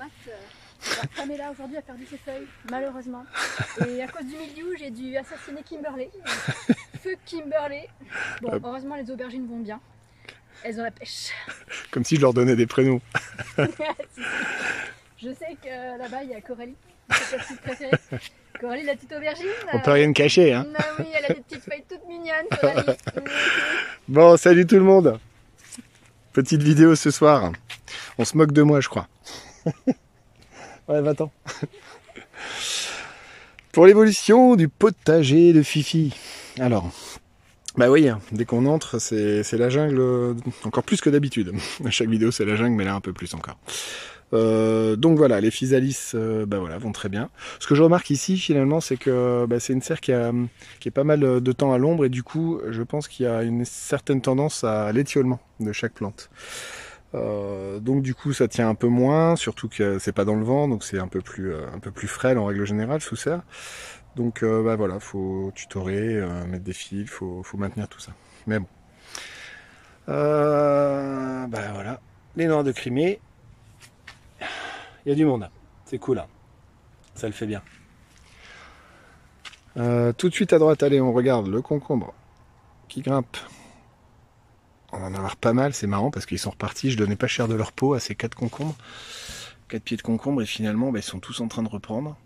tomates, la femme est là aujourd'hui à faire du feuilles, malheureusement. Et à cause du mildiou, j'ai dû assassiner Kimberley. Feu Kimberley. Bon, heureusement les aubergines vont bien. Elles ont la pêche. Comme si je leur donnais des prénoms. Je sais que là-bas il y a Coralie, sa petite préférée. Coralie, la petite aubergine. On peut rien cacher, hein. Ah oui, elle a des petites feuilles toutes mignonnes, Coralie. Bon, salut tout le monde. Petite vidéo ce soir. On se moque de moi, je crois. Ouais, va-t'en. Pour l'évolution du potager de Fifi. Alors, bah oui, dès qu'on entre, c'est la jungle, encore plus que d'habitude. À chaque vidéo, c'est la jungle, mais là, un peu plus encore. Donc voilà, les physalis bah voilà, vont très bien. Ce que je remarque ici, finalement, c'est que bah, c'est une serre qui est pas mal de temps à l'ombre, et du coup, je pense qu'il y a une certaine tendance à l'étiolement de chaque plante. Donc du coup, ça tient un peu moins, surtout que c'est pas dans le vent, donc c'est un peu plus frêle en règle générale sous serre. Donc bah voilà, faut tutorer, mettre des fils, faut maintenir tout ça. Mais bon. Bah voilà, les noirs de Crimée. Il y a du monde, c'est cool, hein. Ça le fait bien. Tout de suite à droite, allez, on regarde le concombre qui grimpe. On va en avoir pas mal, c'est marrant parce qu'ils sont repartis. Je donnais pas cher de leur peau à ces 4 concombres, 4 pieds de concombre, et finalement, bah, ils sont tous en train de reprendre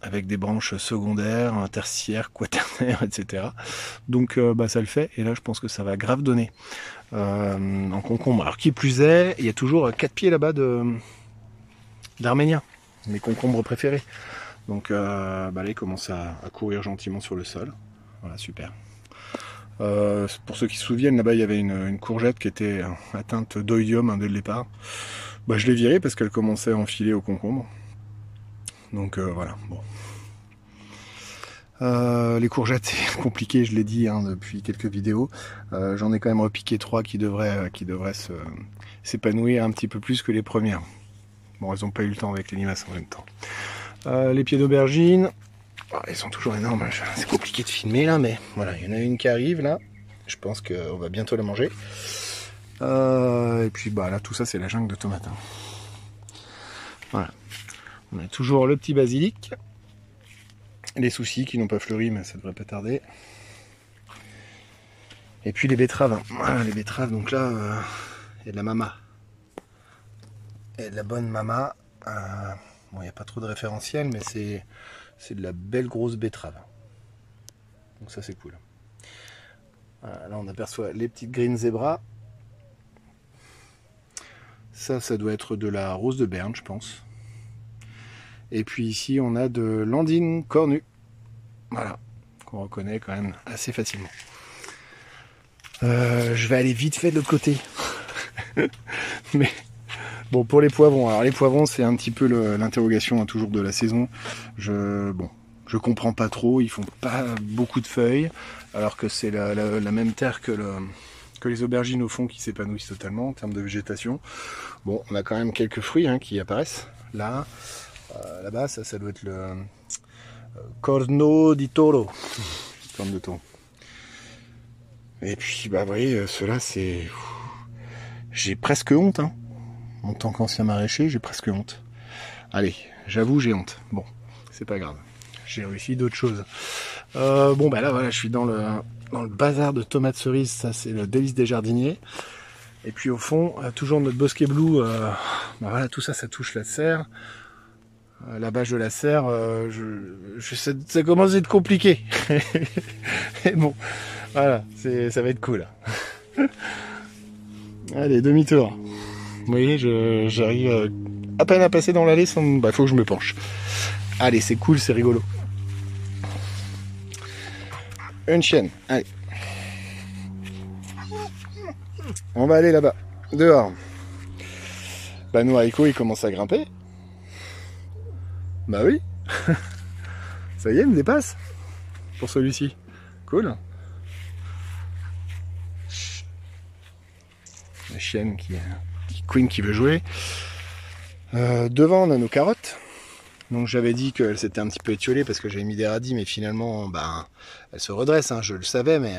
avec des branches secondaires, tertiaires, quaternaires, etc. Donc bah, ça le fait, et là je pense que ça va grave donner en concombre. Alors qui plus est, il y a toujours 4 pieds là-bas d'Arménien, mes concombres préférés. Donc bah là, ils commencent à courir gentiment sur le sol. Voilà, super. Pour ceux qui se souviennent, là-bas, il y avait une courgette qui était atteinte d'oïdium dès le départ. Bah, je l'ai virée parce qu'elle commençait à enfiler au concombre. Donc voilà, bon. Les courgettes, c'est compliqué, je l'ai dit depuis quelques vidéos. J'en ai quand même repiqué 3 qui devraient s'épanouir un petit peu plus que les premières. Bon, elles n'ont pas eu le temps avec les limaces en même temps. Les pieds d'aubergine, ils sont toujours énormes. C'est compliqué de filmer là, mais voilà, il y en a une qui arrive là. Je pense qu'on va bientôt la manger. Et puis bah là, tout ça, c'est la jungle de tomates. Voilà. On a toujours le petit basilic. Les soucis qui n'ont pas fleuri, mais ça devrait pas tarder. Et puis les betteraves. Voilà, les betteraves, donc là, il y a de la mama. Il y a de la bonne mama. Bon, il n'y a pas trop de référentiel, mais c'est de la belle grosse betterave. Donc ça, c'est cool. Voilà, là, on aperçoit les petites green zebra. Ça doit être de la rose de Berne, je pense. Et puis ici, on a de l'andine cornue. Voilà, qu'on reconnaît quand même assez facilement. Je vais aller vite fait de l'autre côté. Mais bon, pour les poivrons. Alors les poivrons, c'est un petit peu l'interrogation toujours de la saison. Je comprends pas trop. Ils font pas beaucoup de feuilles, alors que c'est la même terre que les aubergines au fond qui s'épanouissent totalement en termes de végétation. Bon, on a quand même quelques fruits qui apparaissent. Là, là-bas, ça doit être le Corno di Toro, corne de taureau. Et puis, bah, vous voyez, ceux-là, c'est... J'ai presque honte, En tant qu'ancien maraîcher, j'ai presque honte. Allez, j'avoue, j'ai honte. Bon, c'est pas grave. J'ai réussi d'autres choses. Bon, bah là, voilà, je suis dans le bazar de tomates cerises. Ça, c'est le délice des jardiniers. Et puis, au fond, toujours notre bosquet blue. Bah voilà, tout ça, ça touche la serre. La bâche de la serre, ça commence à être compliqué. Et bon, voilà, ça va être cool. Allez, demi-tour. Vous voyez, j'arrive à peine à passer dans l'allée sans... Bah, faut que je me penche. Allez, c'est cool, c'est rigolo. Une chienne, allez. On va aller là-bas, dehors. Bah, nos haricots, ils commencent à grimper. Bah oui. Ça y est, il me dépasse. Pour celui-ci. Cool. La chienne Queen qui veut jouer. Devant, on a nos carottes. Donc j'avais dit qu'elles s'étaient un petit peu étiolées parce que j'avais mis des radis, mais finalement, bah, elles se redressent. Je le savais, mais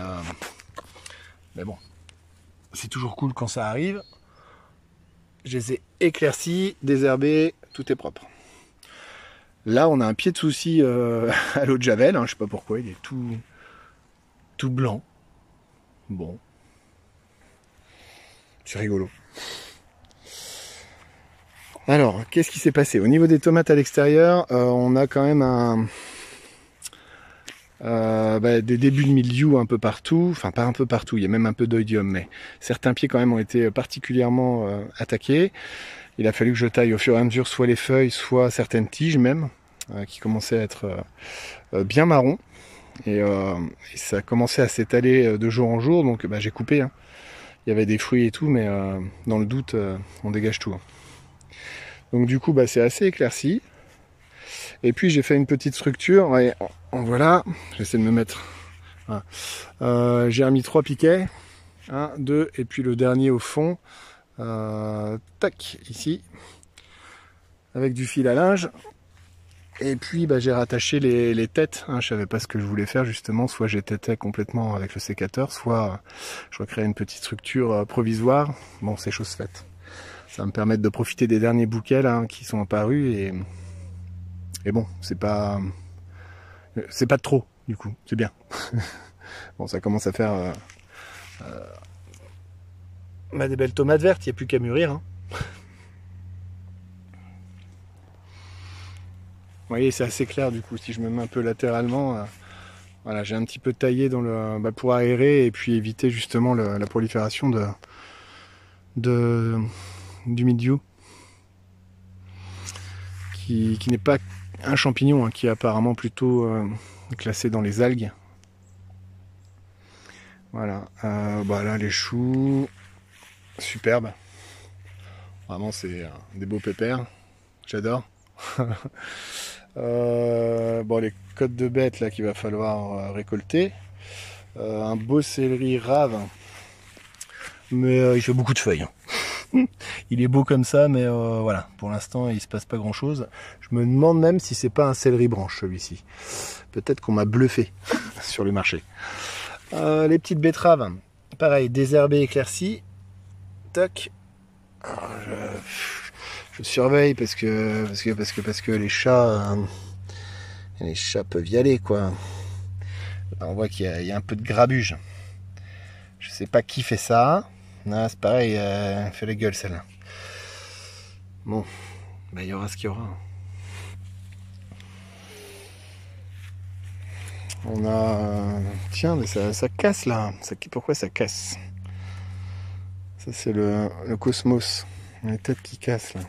bon. C'est toujours cool quand ça arrive. Je les ai éclaircies, désherbées. tout est propre. Là, on a un pied de souci à l'eau de Javel, hein, je sais pas pourquoi, il est tout blanc. Bon. C'est rigolo. Alors, qu'est-ce qui s'est passé? Au niveau des tomates à l'extérieur, on a quand même des débuts de mildiou un peu partout. Enfin, pas un peu partout, il y a même un peu d'oïdium, mais certains pieds quand même ont été particulièrement attaqués. Il a fallu que je taille au fur et à mesure soit les feuilles, soit certaines tiges même, qui commençaient à être bien marron. Et ça a commencé à s'étaler de jour en jour, donc j'ai coupé. Hein. Il y avait des fruits et tout, mais dans le doute, on dégage tout. Hein. Donc du coup, c'est assez éclairci. Et puis j'ai fait une petite structure, et voilà, j'essaie de me mettre. Voilà. J'ai remis 3 piquets, 1, 2, et puis le dernier au fond. Tac, ici, avec du fil à linge. Et puis j'ai rattaché les têtes, hein, je savais pas ce que je voulais faire justement, soit j'étais complètement avec le sécateur, soit je recréais une petite structure provisoire. Bon, c'est chose faite. Ça va me permettre de profiter des derniers bouquets là, qui sont apparus et bon, c'est pas de trop du coup, c'est bien. Bon, ça commence à faire des belles tomates vertes, il n'y a plus qu'à mûrir. Hein. Vous voyez, c'est assez clair du coup, si je me mets un peu latéralement, voilà, j'ai un petit peu taillé dans le, pour aérer et puis éviter justement la prolifération du mildiou, qui n'est pas un champignon, hein, qui est apparemment plutôt classé dans les algues. Voilà, là les choux, superbes. Vraiment, c'est des beaux pépères, j'adore. Les côtes de bête là qu'il va falloir récolter. Un beau céleri rave, mais il fait beaucoup de feuilles. Il est beau comme ça, mais voilà, pour l'instant il se passe pas grand chose. Je me demande même si c'est pas un céleri branche celui-ci. Peut-être qu'on m'a bluffé sur le marché. Les petites betteraves, pareil, désherbées, éclaircies. Toc. Je surveille parce que les chats peuvent y aller quoi. Là, on voit qu'il y a un peu de grabuge. Je sais pas qui fait ça. Non, c'est pareil, elle fait la gueule celle-là. Bon, il y aura ce qu'il y aura. On a... Tiens, mais ça casse là. Pourquoi ça casse? Ça c'est le cosmos. Les têtes qui cassent là.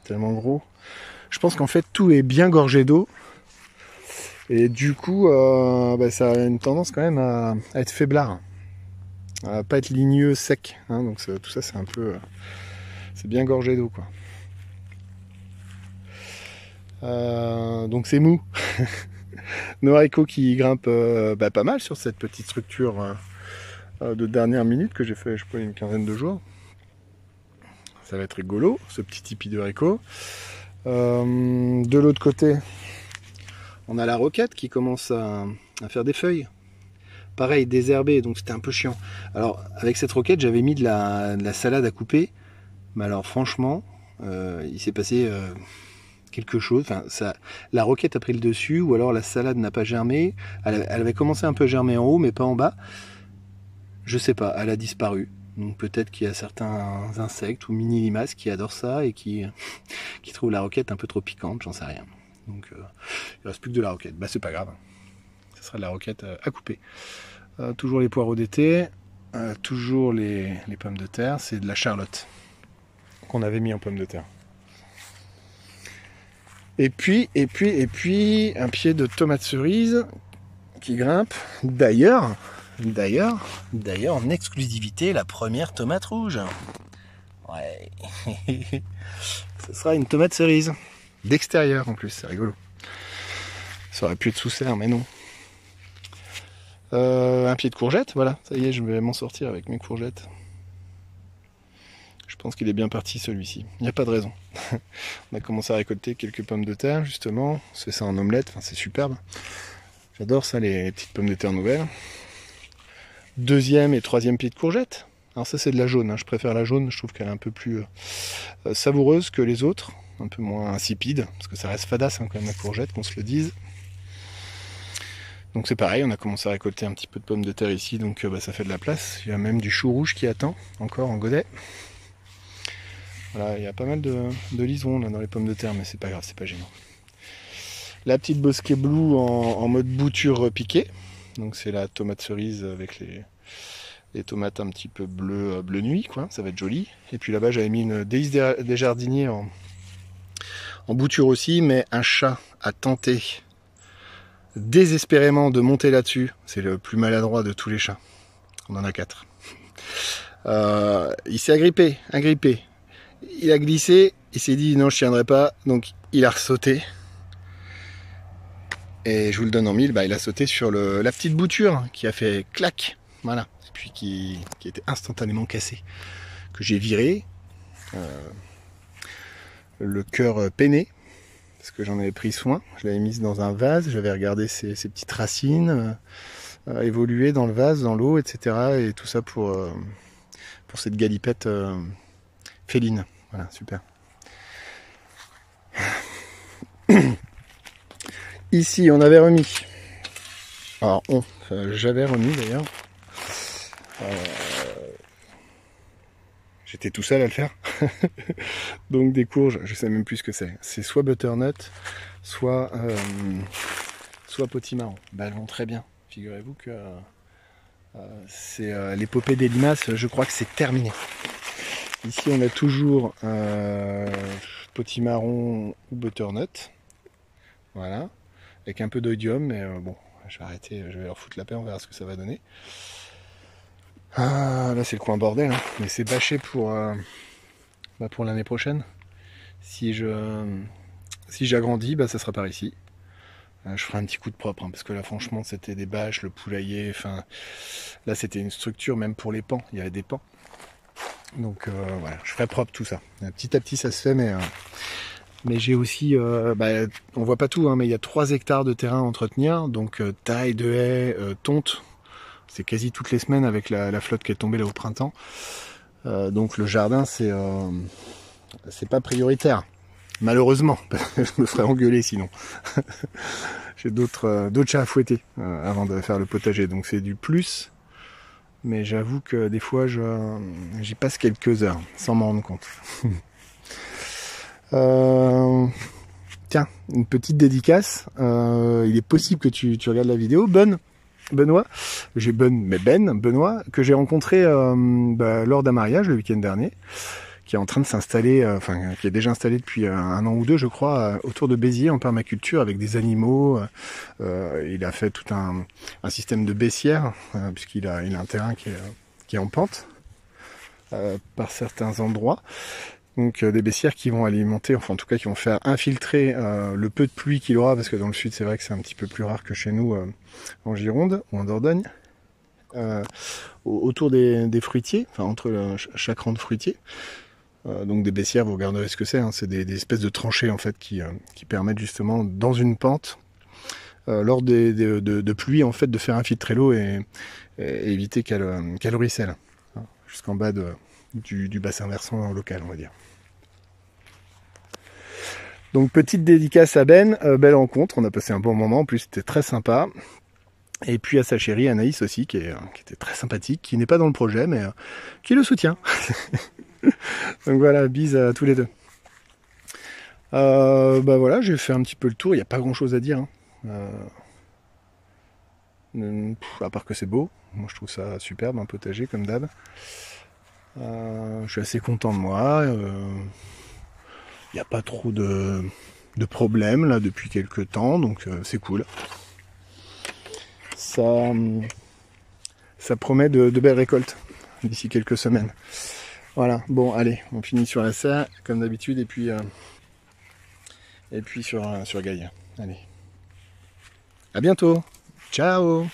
Tellement gros. Je pense qu'en fait tout est bien gorgé d'eau. Et du coup, ça a une tendance quand même à être faiblard. À pas être ligneux, sec. Hein, donc tout ça c'est un peu... c'est bien gorgé d'eau quoi. Donc c'est mou. Nos haricots qui grimpent pas mal sur cette petite structure de dernière minute que j'ai fait, je sais pas, une quinzaine de jours. Ça va être rigolo, ce petit tipi de haricots. De l'autre côté, on a la roquette qui commence à faire des feuilles. Pareil, désherbé, donc c'était un peu chiant. Alors, avec cette roquette, j'avais mis de la salade à couper. Mais alors, franchement, il s'est passé quelque chose. Enfin, la roquette a pris le dessus, ou alors la salade n'a pas germé. Elle avait commencé un peu à germer en haut, mais pas en bas. Je sais pas, elle a disparu. Donc peut-être qu'il y a certains insectes ou mini-limaces qui adorent ça et qui trouvent la roquette un peu trop piquante, j'en sais rien. Donc il reste plus que de la roquette. C'est pas grave. Ce sera de la roquette à couper. Toujours les poireaux d'été, toujours les pommes de terre, c'est de la charlotte qu'on avait mis en pommes de terre. Et puis, un pied de tomate cerise qui grimpe. D'ailleurs, en exclusivité, la première tomate rouge. Ouais. Ce sera une tomate cerise. D'extérieur en plus, c'est rigolo. Ça aurait pu être sous serre, mais non. Un pied de courgette, voilà. Ça y est, je vais m'en sortir avec mes courgettes. Je pense qu'il est bien parti celui-ci. Il n'y a pas de raison. On a commencé à récolter quelques pommes de terre, justement. On se fait ça en omelette, c'est superbe. J'adore ça, les petites pommes de terre nouvelles. Deuxième et troisième pied de courgette. Alors ça c'est de la jaune, hein. Je préfère la jaune, je trouve qu'elle est un peu plus savoureuse que les autres, un peu moins insipide, parce que ça reste fadasse hein, quand même la courgette, qu'on se le dise. Donc c'est pareil, on a commencé à récolter un petit peu de pommes de terre ici, donc ça fait de la place. Il y a même du chou rouge qui attend, encore en godet. Voilà, il y a pas mal de liserons là, dans les pommes de terre, mais c'est pas grave, c'est pas gênant. La petite Bosquet Blue en mode bouture piquée. Donc c'est la tomate cerise avec les tomates un petit peu bleu nuit, quoi. Ça va être joli. Et puis là-bas j'avais mis une délice des jardiniers en bouture aussi, mais un chat a tenté désespérément de monter là-dessus. C'est le plus maladroit de tous les chats. On en a 4. Il s'est agrippé. Il a glissé, il s'est dit non je tiendrai pas, donc il a ressauté. Et je vous le donne en mille, il a sauté sur la petite bouture qui a fait clac, voilà, et puis qui était instantanément cassée, que j'ai viré, le cœur peiné, parce que j'en avais pris soin, je l'avais mise dans un vase, j'avais regardé ses petites racines évoluer dans le vase, dans l'eau, etc. Et tout ça pour cette galipette féline, voilà, super. Ici, on avait remis. Alors, j'avais remis d'ailleurs. J'étais tout seul à le faire. Donc des courges, je sais même plus ce que c'est. C'est soit butternut, soit potimarron. Elles vont très bien. Figurez-vous que c'est l'épopée des limaces. Je crois que c'est terminé. Ici, on a toujours potimarron ou butternut. Voilà. Avec un peu d'oïdium, mais bon, je vais arrêter, je vais leur foutre la paix, on verra ce que ça va donner. Ah, là c'est le coin bordel, hein, mais c'est bâché pour l'année prochaine. Si j'agrandis, ça sera par ici. Je ferai un petit coup de propre, hein, parce que là franchement c'était des bâches, le poulailler, enfin là c'était une structure même pour les pans, il y avait des pans. Donc voilà, je ferai propre tout ça. Petit à petit ça se fait, mais j'ai aussi, on voit pas tout, hein, mais il y a 3 hectares de terrain à entretenir, donc taille de haies, tonte, c'est quasi toutes les semaines avec la flotte qui est tombée là au printemps. Donc le jardin c'est pas prioritaire, malheureusement, je me ferais engueuler sinon. J'ai d'autres chats à fouetter avant de faire le potager, donc c'est du plus, mais j'avoue que des fois j'y passe quelques heures sans m'en rendre compte. Tiens, une petite dédicace. Il est possible que tu regardes la vidéo. Benoît, Benoît, que j'ai rencontré lors d'un mariage le week-end dernier, qui est en train de s'installer, qui est déjà installé depuis 1 an ou 2, je crois, autour de Béziers en permaculture avec des animaux. Il a fait tout un système de baissière, puisqu'il a un terrain qui est en pente par certains endroits. Donc des baissières qui vont alimenter, enfin en tout cas qui vont faire infiltrer le peu de pluie qu'il aura, parce que dans le sud c'est vrai que c'est un petit peu plus rare que chez nous en Gironde ou en Dordogne, autour des fruitiers, enfin entre chaque rang de fruitiers. Donc des baissières, vous regarderez ce que c'est, hein, c'est des espèces de tranchées en fait qui permettent justement dans une pente, lors de pluie en fait, de faire infiltrer l'eau et éviter qu'elle ruisselle, hein, jusqu'en bas du bassin versant local, on va dire. Donc petite dédicace à Ben, belle rencontre, on a passé un bon moment, en plus c'était très sympa. Et puis à sa chérie Anaïs aussi, qui était très sympathique, qui n'est pas dans le projet, mais qui le soutient. Donc voilà, bise à tous les deux. Voilà, j'ai fait un petit peu le tour, il n'y a pas grand chose à dire. Hein. À part que c'est beau, moi je trouve ça superbe, un potager comme d'hab. Je suis assez content de moi. Il n'y a pas trop de problèmes là depuis quelques temps, donc c'est cool. Ça promet de belles récoltes d'ici quelques semaines. Voilà, bon allez, on finit sur la serre comme d'habitude et puis sur Gaïa. Allez. À bientôt. Ciao.